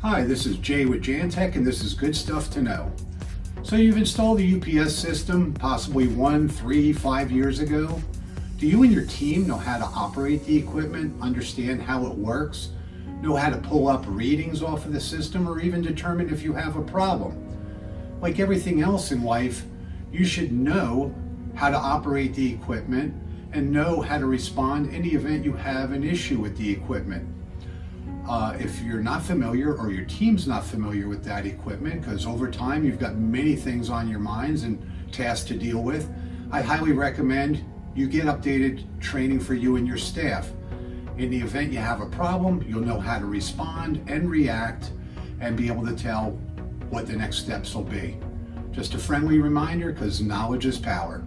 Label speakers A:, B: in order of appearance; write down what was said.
A: Hi, this is Jay with Jantech, and this is good stuff to know. So you've installed the UPS system possibly 1, 3, 5 years ago. Do you and your team know how to operate the equipment, understand how it works, know how to pull up readings off of the system, or even determine if you have a problem? Like everything else in life, you should know how to operate the equipment and know how to respond in the event you have an issue with the equipment. If you're not familiar or your team's not familiar with that equipment, because over time you've got many things on your minds and tasks to deal with, I highly recommend you get updated training for you and your staff. In the event you have a problem, you'll know how to respond and react and be able to tell what the next steps will be. Just a friendly reminder, because knowledge is power.